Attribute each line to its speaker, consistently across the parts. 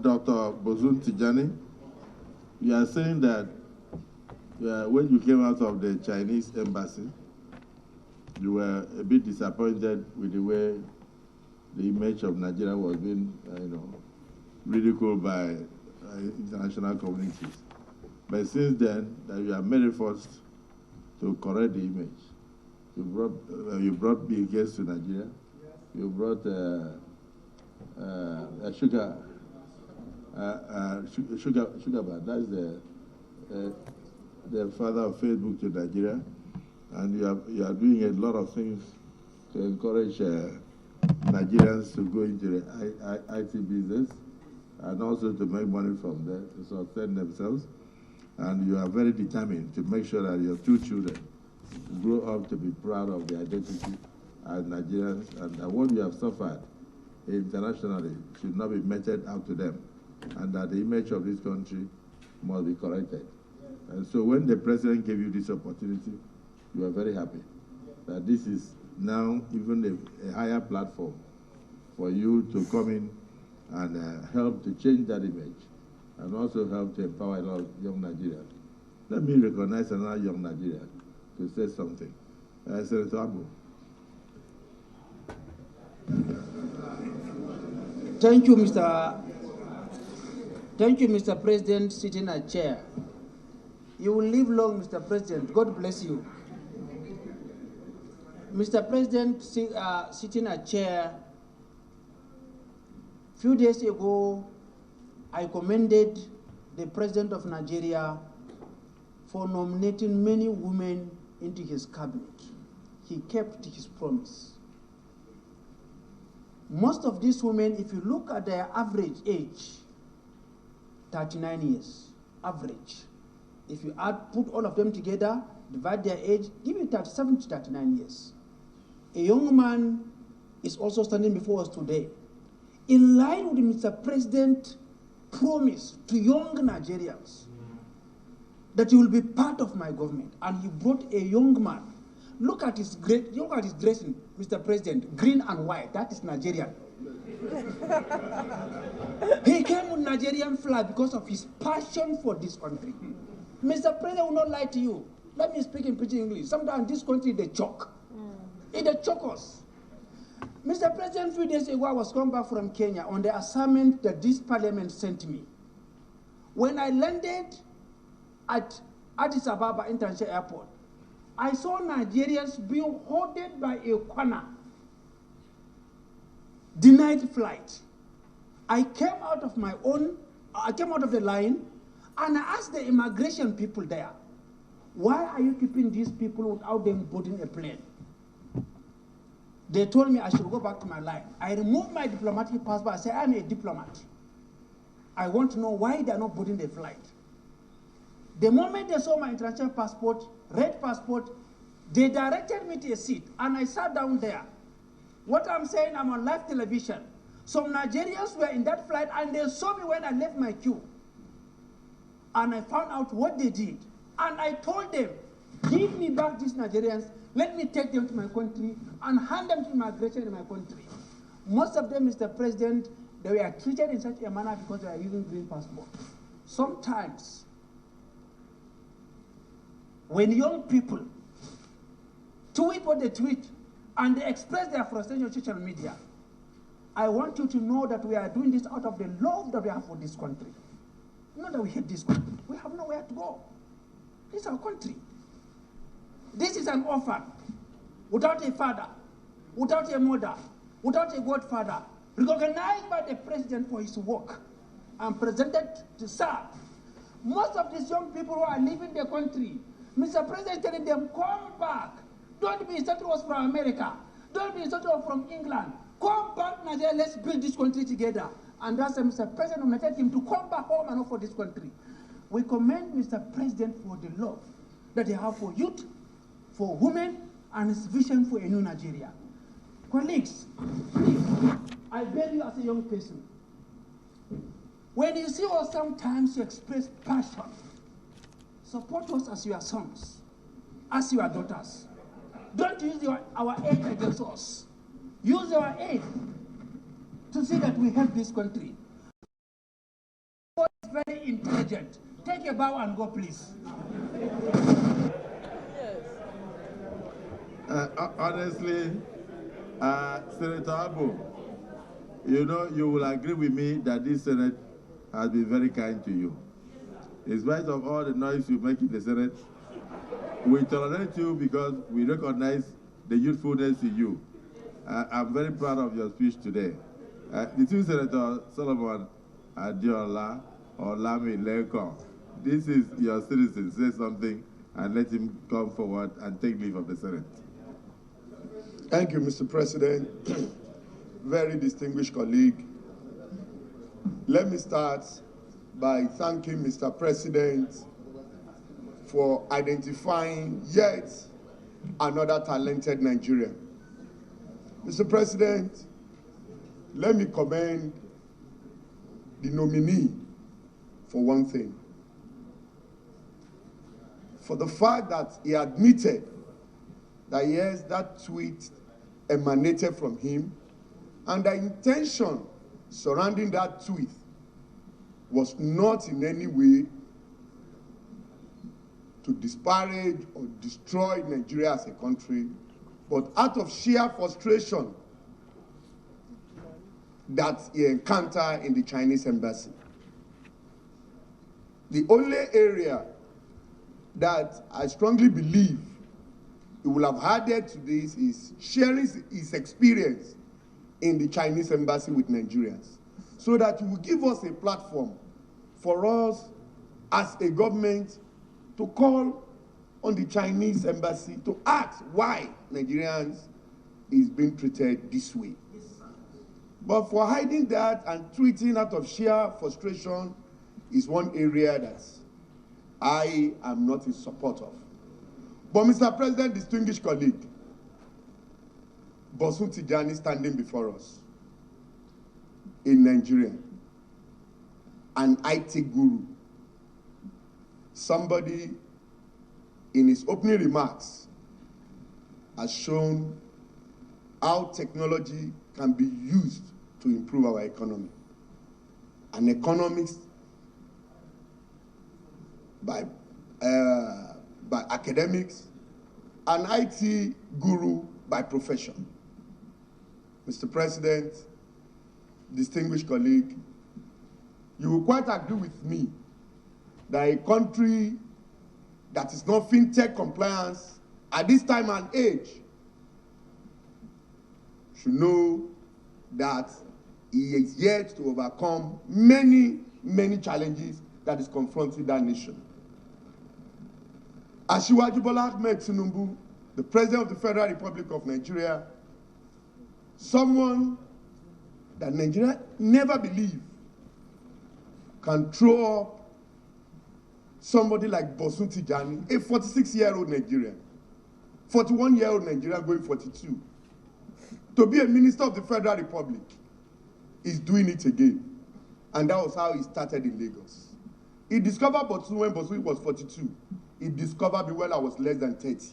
Speaker 1: Dr. Bosun Tijani, you are saying that when you came out of the Chinese embassy, you were a bit disappointed with the way the image of Nigeria was being, ridiculed by international communities. But since then, that you have made efforts to correct the image. You brought Bill Gates to Nigeria. You brought Sugar Bar. That's the father of Facebook to Nigeria, and you are doing a lot of things to encourage Nigerians to go into the IT business and also to make money from there to sustain themselves. And you are very determined to make sure that your two children grow up to be proud of their identity as Nigerians, and that what you have suffered internationally should not be meted out to them, and that the image of this country must be corrected. And so when the president gave you this opportunity, you are very happy that this is now even a higher platform for you to come in and help to change that image, and also help to empower a lot of young Nigerians. Let me recognize another young Nigerian to say something. Senator Abu.
Speaker 2: Thank you, Mr. President, sitting at chair. You will live long, Mr. President. God bless you. Mr. President, sitting at chair, a few days ago, I commended the President of Nigeria for nominating many women into his cabinet. He kept his promise. Most of these women, if you look at their average age, 39 years, average. If you put all of them together, divide their age, give it 37 to 39 years. A young man is also standing before us today. In line with Mr. President's promise to young Nigerians that he will be part of my government, and he brought a young man. Look at his dressing, Mr. President, green and white. That is Nigerian. He came with Nigerian flag because of his passion for this country. Mr. President will not lie to you. Let me speak in pidgin English. Sometimes this country, they choke. They choke us. Mr. President, a few days ago, I was coming back from Kenya on the assignment that this parliament sent me. When I landed at Addis Ababa International Airport, I saw Nigerians being hoarded by a corner, denied flight. I came out of the line, and I asked the immigration people there, why are you keeping these people without them boarding a plane? They told me I should go back to my line. I removed my diplomatic passport. I said, I'm a diplomat. I want to know why they are not boarding the flight. The moment they saw my international passport, red passport, they directed me to a seat, and I sat down there. What I'm saying, I'm on live television. Some Nigerians were in that flight, and they saw me when I left my queue. And I found out what they did. And I told them, give me back these Nigerians, let me take them to my country and hand them to immigration in my country. Most of them, Mr. President, they were treated in such a manner because they are using green passport. Sometimes, when young people tweet what they tweet and they express their frustration on social media, I want you to know that we are doing this out of the love that we have for this country. Not that we hate this country. We have nowhere to go. This is our country. This is an orphan, without a father, without a mother, without a godfather, recognized by the president for his work and presented to serve. Most of these young people who are leaving the country, Mr. President is telling them, come back. Don't be insulted us from America. Don't be insulted us from England. Come back, Nigeria, let's build this country together. And that's why Mr. President nominated him to come back home and not for this country. We commend Mr. President for the love that they have for youth, for women, and his vision for a new Nigeria. Colleagues, please, I beg you as a young person, when you see us sometimes you express passion, support us as your sons, as your daughters. Don't use our aid against us. Use our aid to see that we help this country. It's very intelligent. Take a bow and go, please.
Speaker 1: Honestly, Senator Abu, you know, you will agree with me that this Senate has been very kind to you. In spite of all the noise you make in the Senate, we tolerate you because we recognize the youthfulness in you. I'm very proud of your speech today. The two Senator Solomon, Adeola or Lami Leko, this is your citizen. Say something and let him come forward and take leave of the Senate.
Speaker 3: Thank you, Mr. President. Very distinguished colleague. Let me start by thanking Mr. President for identifying yet another talented Nigerian. Mr. President, let me commend the nominee for one thing. For the fact that he admitted that yes, that tweet emanated from him, and the intention surrounding that tweet was not in any way to disparage or destroy Nigeria as a country, but out of sheer frustration that he encountered in the Chinese embassy. The only area that I strongly believe he will have added to this is sharing his experience in the Chinese embassy with Nigerians, so that it will give us a platform for us as a government to call on the Chinese embassy to ask why Nigerians is being treated this way. But for hiding that and tweeting out of sheer frustration is one area that I am not in support of. But Mr. President, distinguished colleague, Bosun Tijani standing before us, in Nigeria, an IT guru, somebody in his opening remarks has shown how technology can be used to improve our economy. An economist by academics, an IT guru by profession. Mr. President, distinguished colleague, you will quite agree with me that a country that is not fintech compliance at this time and age should know that he is yet to overcome many, many challenges that is confronting that nation. Asiwaju Bola Ahmed Tinubu, the President of the Federal Republic of Nigeria, someone that Nigeria never believed can throw up somebody like Bosun Tijani, a 46-year-old Nigerian, 41-year-old Nigerian going 42, to be a minister of the Federal Republic, is doing it again. And that was how he started in Lagos. He discovered Bosun when Bosun was 42. He discovered me when I was less than 30.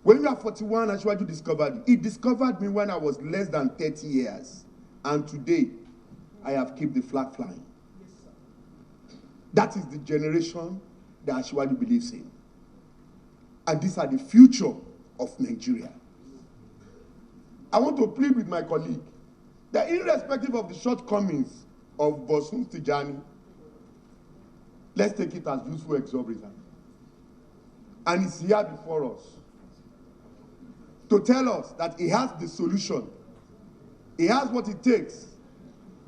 Speaker 3: When you are 41, Asiwaju discovered you. He discovered me when I was less than 30 years. And today, I have kept the flag flying. That is the generation that Asiwaju believes in. And these are the future of Nigeria. I want to plead with my colleague that irrespective of the shortcomings of Bosun Tijani, let's take it as useful exorbitant. And he's here before us to tell us that he has the solution. He has what it takes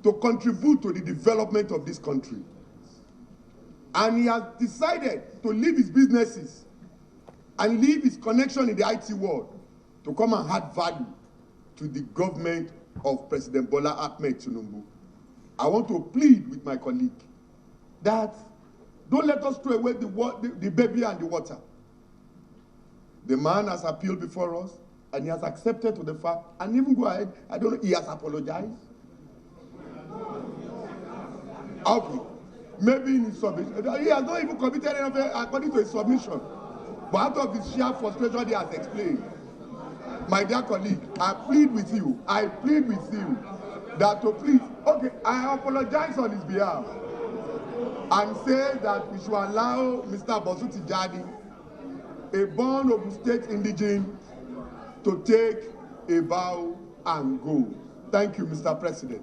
Speaker 3: to contribute to the development of this country. And he has decided to leave his businesses and leave his connection in the IT world to come and add value to the government of President Bola Ahmed Tinubu. I want to plead with my colleague that don't let us throw away the baby and the water. The man has appealed before us, and he has accepted to the fact, and even go ahead, I don't know, he has apologized. Okay. Maybe in his submission. He has not even committed anything according to his submission. But out of his sheer frustration, he has explained. My dear colleague, I plead with you that to please, okay, I apologize on his behalf and say that we should allow Mr. Bosun Tijani, a born Ogun State indigene, to take a bow and go. Thank you, Mr. President.